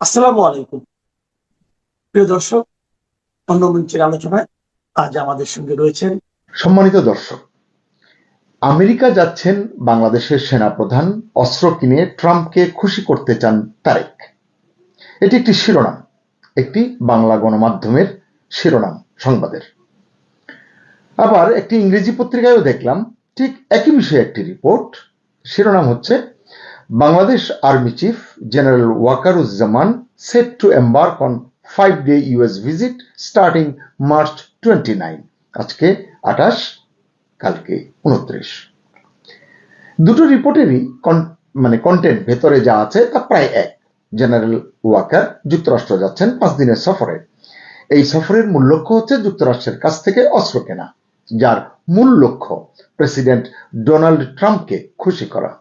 আসসালামু আলাইকুম প্রিয় দর্শক। অন্য মঞ্চের আলোচনায় আজ আমাদের সঙ্গে রয়েছেন সম্মানিত দর্শক, আমেরিকা যাচ্ছেন বাংলাদেশের সেনাপ্রধান, অস্ত্র কিনে ট্রাম্পকে খুশি করতে চান তারেক। এটি একটি শিরোনাম, একটি বাংলা গণমাধ্যমের শিরোনাম সংবাদের। আবার একটি ইংরেজি পত্রিকায়ও দেখলাম ঠিক একই বিষয়ে একটি রিপোর্ট। শিরোনাম হচ্ছে, Bangladesh army chief general Wakaruzzaman set to embark on 5-day US visit starting March 29। আজকে 28, কালকে 29। দুটো রিপোর্টেরই কন্টেন্ট ভেতরে যা আছে তা প্রায় এক। জেনারেল ওয়াকার যুক্তরাষ্ট্র যাচ্ছেন 5 দিনের সফরে। এই সফরের মূল লক্ষ্য হচ্ছে যুক্তরাষ্ট্রের কাছ থেকে অস্ত্র কেনা, যার মূল লক্ষ্য প্রেসিডেন্ট ডোনাল্ড ট্রাম্পকে খুশি করা।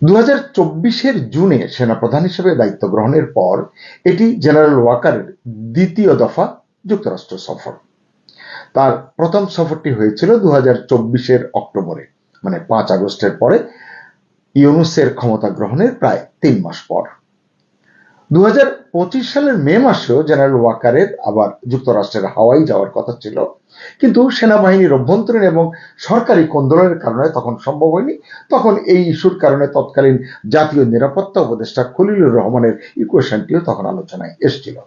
2024-এর জুনে সেনাপ্রধান হিসেবে দায়িত্ব গ্রহণের পর এটি জেনারেল ওয়াকারের দ্বিতীয় দফা যুক্তরাষ্ট্র সফর। তার প্রথম সফরটি হয়েছিল 2024-এর অক্টোবরে, মানে 5 আগস্টের পরে, ইউনূসের ক্ষমতা গ্রহণের প্রায় 3 মাস পর। 2025 সালের মে মাসেও জেনারেল ওয়াকারের আবার যুক্তরাষ্ট্রের হাওয়াই যাওয়ার কথা ছিল, কিন্তু সেনাবাহিনীর অভ্যন্তরীণ এবং সরকারি কোন্দলের কারণে তখন সম্ভব হয়নি। তখন এই ইস্যুর কারণে তৎকালীন জাতীয় নিরাপত্তা উপদেষ্টা খলিলুর রহমানের ইকুয়েশনটিও তখন আলোচনায় এসেছিল।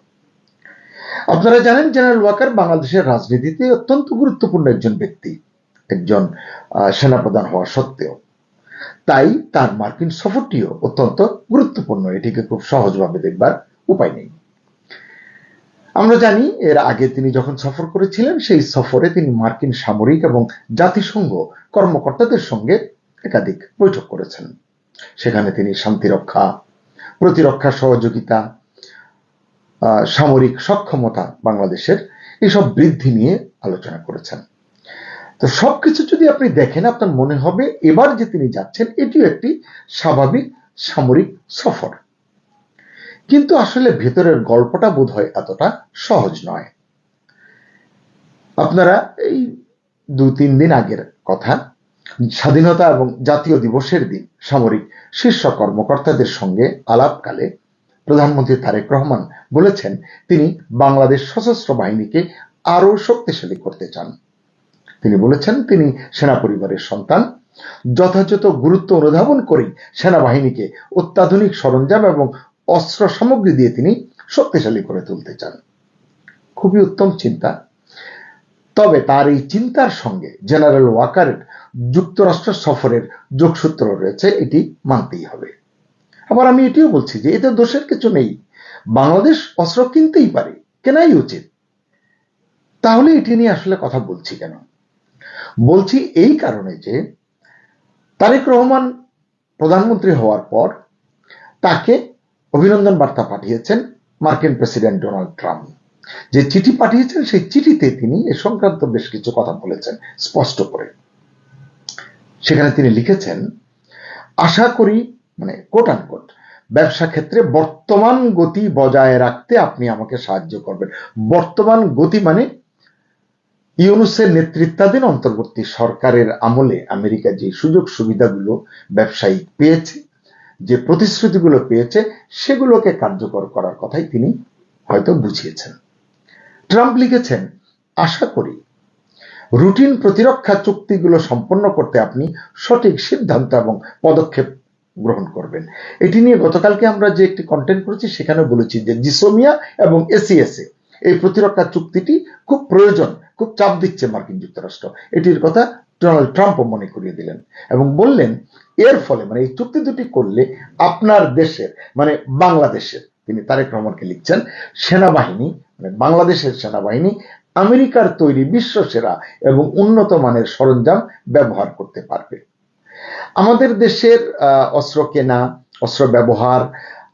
আপনারা জানেন, জেনারেল ওয়াকার বাংলাদেশের রাজনীতিতে অত্যন্ত গুরুত্বপূর্ণ একজন ব্যক্তি, একজন সেনাপ্রধান হওয়া সত্ত্বেও। তাই তার মার্কিন সফরটিও অত্যন্ত গুরুত্বপূর্ণ, এটিকে খুব সহজভাবে দেখবার উপায় নেই। আমরা জানি, এর আগে তিনি যখন সফর করেছিলেন সেই সফরে তিনি মার্কিন সামরিক এবং জাতিসংঘ কর্মকর্তাদের সঙ্গে একাধিক বৈঠক করেছেন। সেখানে তিনি শান্তিরক্ষা, প্রতিরক্ষা সহযোগিতা, সামরিক সক্ষমতা বাংলাদেশের এসব বৃদ্ধি নিয়ে আলোচনা করেছেন। তো সবকিছু যদি আপনি দেখেন, আপনার মনে হবে এবার যে তিনি যাচ্ছেন এটিও একটি স্বাভাবিক সামরিক সফর। কিন্তু আসলে ভেতরের গল্পটা বোধহয় এতটা সহজ নয়। আপনারা এই 2-3 দিন আগের কথা, স্বাধীনতা এবং জাতীয় দিবসের দিন সামরিক শীর্ষ কর্মকর্তাদের সঙ্গে আলাপকালে প্রধানমন্ত্রী তারেক রহমান বলেছেন তিনি বাংলাদেশ সশস্ত্র বাহিনীকে আরো শক্তিশালী করতে চান। তিনি বলেছেন তিনি সেনা পরিবারের সন্তান, যথাযথ গুরুত্ব অনুধাবন করেই সেনাবাহিনীকে অত্যাধুনিক সরঞ্জাম এবং অস্ত্র সামগ্রী দিয়ে তিনি শক্তিশালী করে তুলতে চান। খুবই উত্তম চিন্তা। তবে তার এই চিন্তার সঙ্গে জেনারেল ওয়াকারের যুক্তরাষ্ট্র সফরের যোগসূত্র রয়েছে, এটি মানতেই হবে। আবার আমি এটিও বলছি যে এতে দোষের কিছু নেই, বাংলাদেশ অস্ত্র কিনতেই পারে, কেনাই উচিত। তাহলে এটি নিয়ে আসলে কথা বলছি কেন? বলছি এই কারণে যে তারেক রহমান প্রধানমন্ত্রী হওয়ার পর তাকে অভিনন্দন বার্তা পাঠিয়েছেন মার্কিন প্রেসিডেন্ট ডোনাল্ড ট্রাম্প। যে চিঠি পাঠিয়েছেন সেই চিঠিতে তিনি এ সংক্রান্ত বেশ কিছু কথা বলেছেন স্পষ্ট করে। সেখানে তিনি লিখেছেন, আশা করি, মানে কোট আনকোট, ব্যবসা ক্ষেত্রে বর্তমান গতি বজায় রাখতে আপনি আমাকে সাহায্য করবেন। বর্তমান গতি মানে ইউনূসের নেতৃত্বাধীন অন্তর্বর্তী সরকারের আমলে আমেরিকা যে সুযোগ সুবিধাগুলো ব্যবসায়িক পেয়েছে, যে প্রতিশ্রুতিগুলো পেয়েছে, সেগুলোকে কার্যকর করার কথাই তিনি হয়তো বুঝিয়েছেন। ট্রাম্প লিখেছেন, আশা করি রুটিন প্রতিরক্ষা চুক্তিগুলো সম্পন্ন করতে আপনি সঠিক সিদ্ধান্ত এবং পদক্ষেপ গ্রহণ করবেন। এটি নিয়ে গতকালকে আমরা যে একটি কন্টেন্ট করেছি সেখানে বলেছি যে জিসোমিয়া এবং এসিএসএ এই প্রতিরক্ষা চুক্তিটি খুব প্রয়োজন, খুব চাপ দিচ্ছে মার্কিন যুক্তরাষ্ট্র। এটির কথা ডোনাল্ড ট্রাম্পও মনে করিয়ে দিলেন এবং বললেন এর ফলে, মানে এই চুক্তি দুটি করলে আপনার দেশের, মানে বাংলাদেশের, তিনি তারেক রহমানকে লিখছেন, সেনাবাহিনী, মানে বাংলাদেশের সেনাবাহিনী আমেরিকার তৈরি বিশ্বসেরা এবং উন্নত মানের সরঞ্জাম ব্যবহার করতে পারবে। আমাদের দেশের অস্ত্র কেনা, অস্ত্র ব্যবহার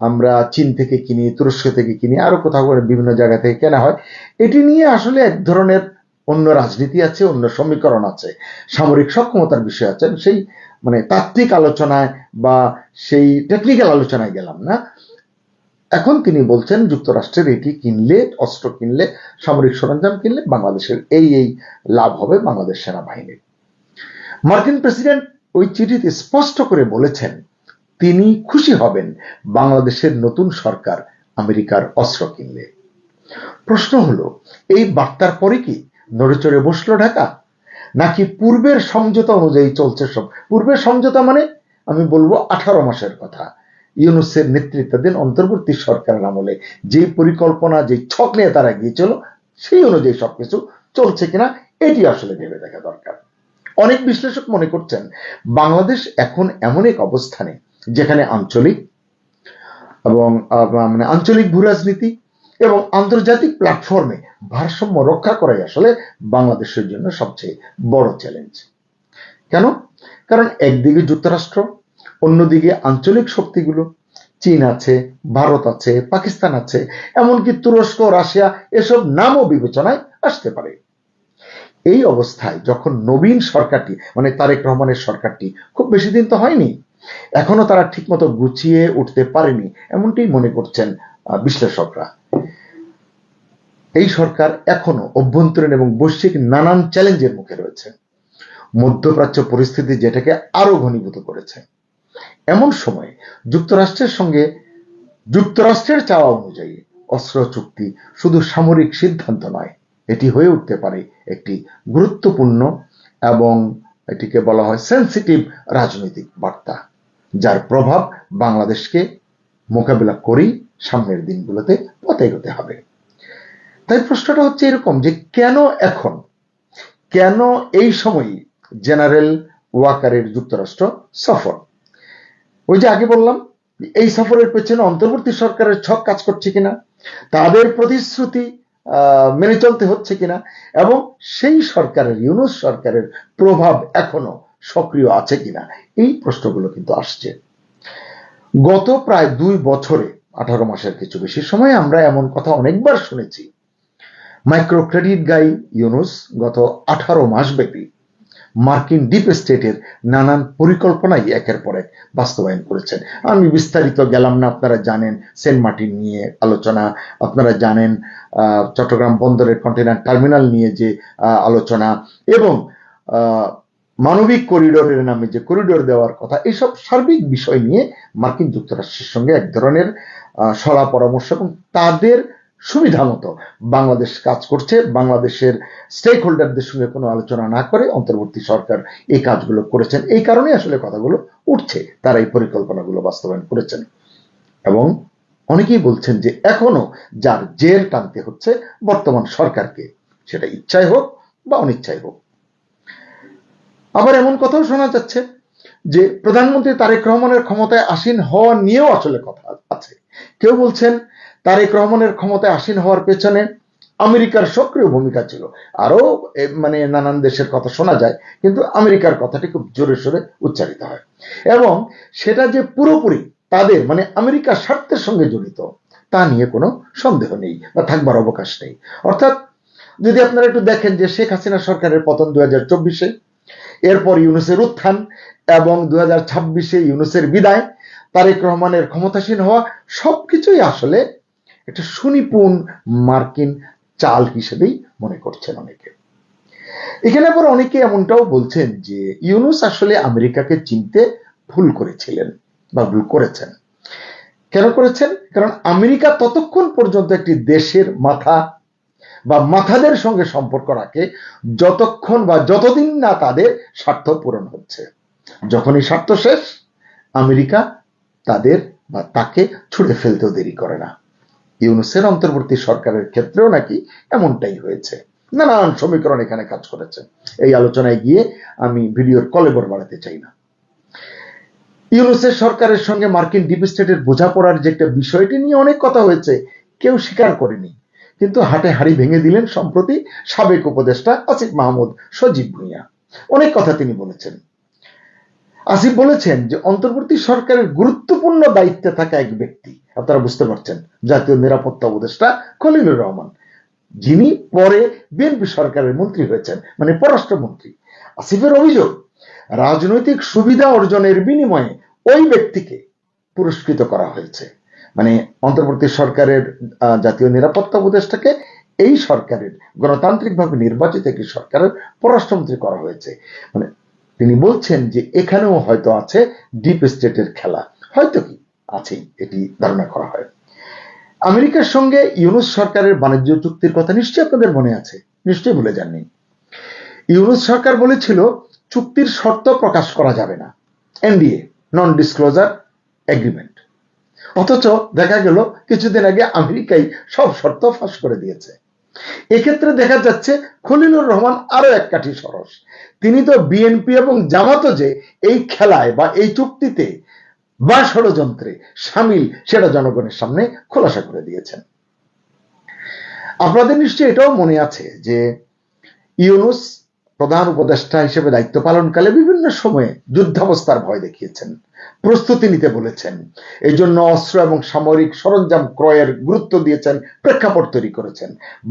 আমরা চীন থেকে কিনি, তুরস্ক থেকে কিনি, আরো কোথাও বিভিন্ন জায়গা থেকে কেনা হয়। এটি নিয়ে আসলে এক ধরনের অন্য রাজনীতি আছে, অন্য সমীকরণ আছে, সামরিক সক্ষমতার বিষয় আছে। সেই মানে তাত্ত্বিক আলোচনায় বা সেই টেকনিক্যাল আলোচনায় গেলাম না। এখন তিনি বলছেন যুক্তরাষ্ট্রের এটি কিনলে, অস্ত্র কিনলে, সামরিক সরঞ্জাম কিনলে বাংলাদেশের এই লাভ হবে বাংলাদেশ সেনাবাহিনীর। মার্কিন প্রেসিডেন্ট ওই চিঠিতে স্পষ্ট করে বলেছেন তিনি খুশি হবেন বাংলাদেশের নতুন সরকার আমেরিকার অস্ত্র কিনলে। প্রশ্ন হলো, এই বার্তার পরে কি নড়েচড়ে বসলো ঢাকা, নাকি পূর্বের সমঝোতা অনুযায়ী চলছে সব? পূর্বের সমঝোতা মানে আমি বলবো 18 মাসের কথা, ইউনূসের নেতৃত্বাধীন অন্তর্বর্তী সরকারের আমলে যে পরিকল্পনা, যে ছক নিয়ে তারা গিয়েছিল, সেই অনুযায়ী সবকিছু চলছে কিনা এটি আসলে ভেবে দেখা দরকার। অনেক বিশ্লেষক মনে করছেন বাংলাদেশ এখন এমন এক অবস্থানে যেখানে আঞ্চলিক এবং আঞ্চলিক ভূরাজনীতি এবং আন্তর্জাতিক প্ল্যাটফর্মে ভারসাম্য রক্ষা করাই আসলে বাংলাদেশের জন্য সবচেয়ে বড় চ্যালেঞ্জ। কেন? কারণ একদিকে যুক্তরাষ্ট্র, অন্যদিকে আঞ্চলিক শক্তিগুলো, চীন আছে, ভারত আছে, পাকিস্তান আছে, এমনকি তুরস্ক, রাশিয়া, এসব নামও বিবেচনায় আসতে পারে। এই অবস্থায় যখন নবীন সরকারটি মানে তারেক রহমানের সরকারটি খুব বেশি দিন তো হয়নি, এখনো তারা ঠিকমতো গুছিয়ে উঠতে পারেনি, এমনটি মনে করছেন বিশ্লেষকরা। এই সরকার এখনো অভ্যন্তরীণ এবং বৈশ্বিক নানান চ্যালেঞ্জের মুখে রয়েছে। মধ্যপ্রাচ্য পরিস্থিতি যেটাকে আরো ঘনীভূত করেছে। এমন সময়ে যুক্তরাষ্ট্রের সঙ্গে যুক্তরাষ্ট্রের চাওয়া অনুযায়ী অস্ত্র চুক্তি শুধু সামরিক সিদ্ধান্ত নয়, এটি হয়ে উঠতে পারে একটি গুরুত্বপূর্ণ এবং এটিকে বলা হয় সেন্সিটিভ রাজনৈতিক বার্তা, যার প্রভাব বাংলাদেশকে মোকাবিলা করেই সামনের দিনগুলোতে পথে এগোতে হবে। তাই প্রশ্নটা হচ্ছে এরকম যে কেন এই সময় জেনারেল ওয়াকারের যুক্তরাষ্ট্র সফর? ওই যে আগে বললাম, এই সফরের পেছনে অন্তর্বর্তী সরকারের ছক কাজ করছে কিনা, তাদের প্রতিশ্রুতি মেনে চলতে হচ্ছে কিনা, এবং সেই সরকারের, ইউনূস সরকারের প্রভাব এখনো সক্রিয় আছে কিনা, এই প্রশ্নগুলো কিন্তু আসছে। গত প্রায় 2 বছরে 18 মাসের কিছু বেশি সময় আমরা এমন কথা অনেকবার শুনেছি। মাইক্রো ক্রেডিট গাই ইউনূস গত 18 মাস ব্যাপী মার্কিন ডিপ স্টেটের নানান পরিকল্পনাই একের পর এক বাস্তবায়ন করেছেন। আমি বিস্তারিত গেলাম না, আপনারা জানেন সেন্ট মার্টিন নিয়ে আলোচনা, আপনারা জানেন চট্টগ্রাম বন্দরের কন্টেইনার টার্মিনাল নিয়ে যে আলোচনা, এবং মানবিক করিডোরের নামে যে করিডোর দেওয়ার কথা, এইসব সার্বিক বিষয় নিয়ে মার্কিন যুক্তরাষ্ট্রের সঙ্গে এক ধরনের সলা পরামর্শ এবং তাদের সুবিধা মতো বাংলাদেশ কাজ করছে। বাংলাদেশের স্টেক হোল্ডারদের সঙ্গে কোনো আলোচনা না করে অন্তর্বর্তী সরকার এই কাজগুলো করেছেন। এই কারণে আসলে কথাগুলো উঠছে, তারা এই পরিকল্পনাগুলো বাস্তবায়ন করেছেন। এবং অনেকেই বলছেন যে এখনো যার জের টানতে হচ্ছে বর্তমান সরকারকে, সেটা ইচ্ছায় হোক বা অনিচ্ছায় হোক। আবার এমন কথাও শোনা যাচ্ছে যে প্রধানমন্ত্রী তারেক রহমানের ক্ষমতায় আসীন হওয়া নিয়েও আসলে কথা আছে। কেউ বলছেন তারেক রহমানের ক্ষমতায় আসীন হওয়ার পেছনে আমেরিকার সক্রিয় ভূমিকা ছিল। আরো নানান দেশের কথা শোনা যায়, কিন্তু আমেরিকার কথাটি খুব জোরে সোরে উচ্চারিত হয়, এবং সেটা যে পুরোপুরি তাদের আমেরিকার স্বার্থের সঙ্গে জড়িত তা নিয়ে কোনো সন্দেহ নেই বা থাকবার অবকাশ নেই। অর্থাৎ যদি আপনারা একটু দেখেন যে শেখ হাসিনা সরকারের পতন 2024-এ, এরপর ইউনূসের উত্থান, এবং 2026-এ ইউনূসের বিদায়, তারেক রহমানের ক্ষমতাসীন হওয়া, সবকিছুই আসলে একটা সুনিপুণ মার্কিন চাল হিসেবেই মনে করছেন অনেকে। এখানে আবার অনেকে এমনটাও বলছেন যে ইউনূস আসলে আমেরিকাকে চিনতে ভুল করেছিলেন বা ভুল করেছেন। কেন করেছেন? কারণ আমেরিকা ততক্ষণ পর্যন্ত একটি দেশের মাথা বা মাথাদের সঙ্গে সম্পর্ক রাখে যতক্ষণ বা যতদিন না তাদের স্বার্থ পূরণ হচ্ছে। যখনই স্বার্থ শেষ, আমেরিকা তাদের বা তাকে ছুড়ে ফেলতেও দেরি করে না। ইউনূসের অন্তর্বর্তী সরকারের ক্ষেত্রেও নাকি এমনটাই হয়েছে। নানান সমীকরণ এখানে কাজ করেছে। এই আলোচনায় গিয়ে আমি ভিডিওর কলেবর বাড়াতে চাই না। ইউনূসের সরকারের সঙ্গে মার্কিন ডিপ স্টেটের বোঝাপড়ার যে একটা বিষয়টি নিয়ে অনেক কথা হয়েছে, কেউ স্বীকার করেনি, কিন্তু হাটে হাড়ি ভেঙে দিলেন সম্প্রতি সাবেক উপদেষ্টা আসিফ মাহমুদ সজীব ভুঁইয়া। অনেক কথা তিনি বলেছেন। আসিফ বলেছেন যে অন্তর্বর্তী সরকারের গুরুত্বপূর্ণ দায়িত্বে থাকা এক ব্যক্তি, আপনারা বুঝতে পারছেন, জাতীয় নিরাপত্তা উপদেষ্টা খলিলুর রহমান, যিনি পরে বিএনপি সরকারের মন্ত্রী হয়েছেন, পররাষ্ট্রমন্ত্রী। আসিফের অভিযোগ, রাজনৈতিক সুবিধা অর্জনের বিনিময়ে ওই ব্যক্তিকে পুরস্কৃত করা হয়েছে। অন্তর্বর্তী সরকারের জাতীয় নিরাপত্তা উপদেষ্টাকে এই সরকারের গণতান্ত্রিকভাবে নির্বাচিত একটি সরকারের পররাষ্ট্রমন্ত্রী করা হয়েছে। তিনি বলছেন যে এখানেও হয়তো আছে ডিপ স্টেটের খেলা, হয়তো কি আছেই, এটি ধারণা করা হয়। আমেরিকার সঙ্গে ইউনূস সরকারের বাণিজ্য চুক্তির কথা নিশ্চয়ই আপনাদের মনে আছে, নিশ্চয়ই ভুলে যাননি। ইউনূস সরকার বলেছিল চুক্তির শর্ত প্রকাশ করা যাবে না, এনডিএ, নন ডিসক্লোজার এগ্রিমেন্ট। অথচ দেখা গেল কিছুদিন আগে আমেরিকাই সব শর্ত ফাঁস করে দিয়েছে। এক্ষেত্রে দেখা যাচ্ছে খলিলুর রহমান আরো এক কাঠি সরস। তিনি তো বিএনপি এবং জামাতও যে এই খেলায় বা এই চুক্তিতে বা ষড়যন্ত্রে সামিল সেটা জনগণের সামনে খোলাসা করে দিয়েছেন। আপনাদের নিশ্চয়ই এটাও মনে আছে যে ইউনূস প্রধান উপদেষ্টা হিসেবে দায়িত্ব পালনকালে বিভিন্ন সময়ে যুদ্ধাবস্থার ভয় দেখিয়েছেন, প্রস্তুতি নিতে বলেছেন, এই জন্য অস্ত্র এবং সামরিক সরঞ্জাম ক্রয়ের গুরুত্ব দিয়েছেন, প্রেক্ষাপট তৈরি করেছেন।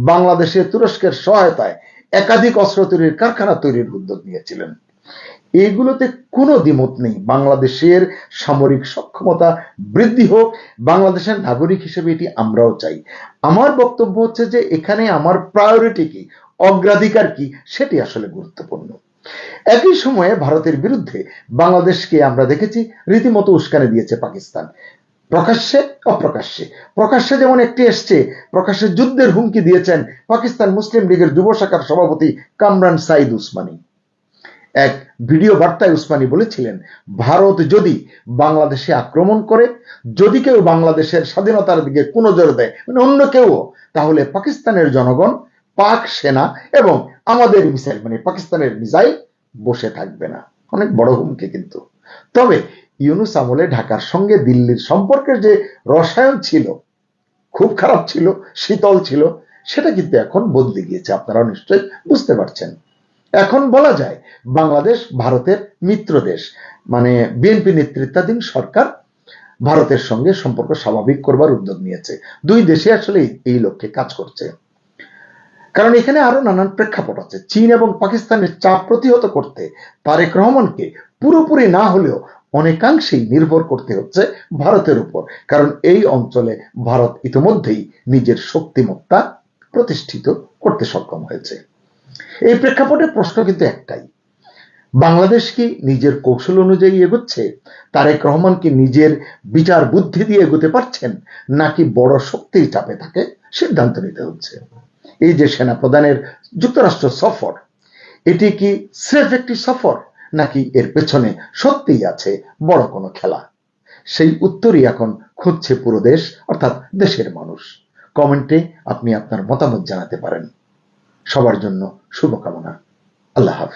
বাংলাদেশে তুরস্কের সহায়তায় একাধিক অস্ত্র তৈরির কারখানা তৈরির উদ্যোগ নিয়েছিলেন। এইগুলোতে কোনো দ্বিমত নেই, বাংলাদেশের সামরিক সক্ষমতা বৃদ্ধি হোক, বাংলাদেশের নাগরিক হিসেবে এটি আমরাও চাই। আমার বক্তব্য হচ্ছে যে এখানে আমার প্রায়োরিটি কি, অগ্রাধিকার কি, সেটি আসলে গুরুত্বপূর্ণ। একই সময়ে ভারতের বিরুদ্ধে বাংলাদেশকে আমরা দেখেছি রীতিমতো উস্কানি দিয়েছে পাকিস্তান, প্রকাশ্যে অপ্রকাশ্যে। প্রকাশ্যে যেমন একটি এসছে, প্রকাশ্যে যুদ্ধের হুমকি দিয়েছেন পাকিস্তান মুসলিম লীগের যুব শাখার সভাপতি কামরান সাইদ উসমানী। এক ভিডিও বার্তায় উসমানী বলেছিলেন, ভারত যদি বাংলাদেশে আক্রমণ করে, যদি কেউ বাংলাদেশের স্বাধীনতার দিকে কোনো জোর দেয়, মানে অন্য কেউ, তাহলে পাকিস্তানের জনগণ, পাক সেনা এবং আমাদের মিসাইল, মানে পাকিস্তানের মিসাইল বসে থাকবে না। অনেক বড় হুমকি কিন্তু। তবে ইউনূস আমলে ঢাকার সঙ্গে দিল্লির সম্পর্কের যে রসায়ন ছিল, খুব খারাপ ছিল, শীতল ছিল, সেটা কিন্তু এখন বদলে গিয়েছে, আপনারা নিশ্চয়ই বুঝতে পারছেন। এখন বলা যায় বাংলাদেশ ভারতের মিত্র দেশ, মানে বিএনপি নেতৃত্বাধীন সরকার ভারতের সঙ্গে সম্পর্ক স্বাভাবিক করবার উদ্যোগ নিয়েছে। দুই দেশে আসলে এই লক্ষ্যে কাজ করছে। কারণ এখানে আরো নানান প্রেক্ষাপট আছে। চীন এবং পাকিস্তানের চাপ প্রতিহত করতে তারেক রহমানকে পুরোপুরি না হলেও অনেকাংশেই নির্ভর করতে হচ্ছে ভারতের উপর, কারণ এই অঞ্চলে ভারত ইতিমধ্যেই নিজের শক্তিমত্তা প্রতিষ্ঠিত করতে সক্ষম হয়েছে। এই প্রেক্ষাপটে প্রশ্ন কিন্তু একটাই, বাংলাদেশ কি নিজের কৌশল অনুযায়ী এগোচ্ছে? তারেক রহমান কি নিজের বিচার বুদ্ধি দিয়ে এগোতে পারছেন, নাকি বড় শক্তির চাপে তাকে সিদ্ধান্ত নিতে হচ্ছে? এই যে সেনা প্রধানের যুক্তরাষ্ট্র সফর, এটি কি স্রেফ একটি সফর, নাকি এর পেছনে সত্যিই আছে বড় কোনো খেলা? সেই উত্তরই এখন খুঁজছে পুরো দেশ, অর্থাৎ দেশের মানুষ। কমেন্টে আপনি আপনার মতামত জানাতে পারেন। সবার জন্য শুভকামনা। আল্লাহ হাফেজ।